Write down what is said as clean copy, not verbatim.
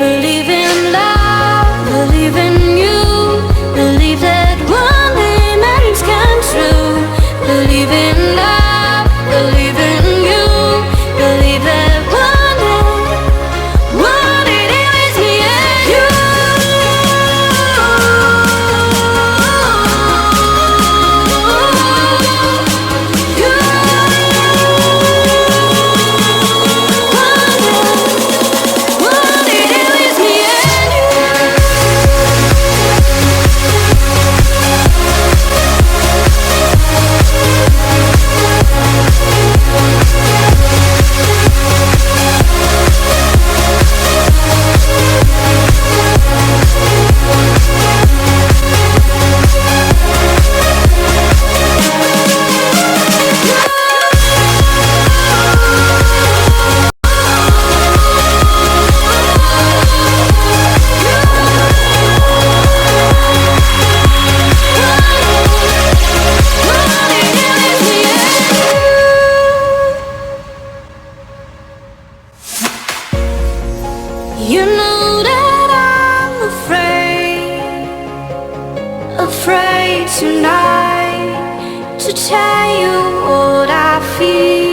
Believe in love, believe in you. Believe that one day my dreams come true. Believe in love, believe in you. Believe that one day it is me and you. You know that I'm afraid tonight to tell you what I feel.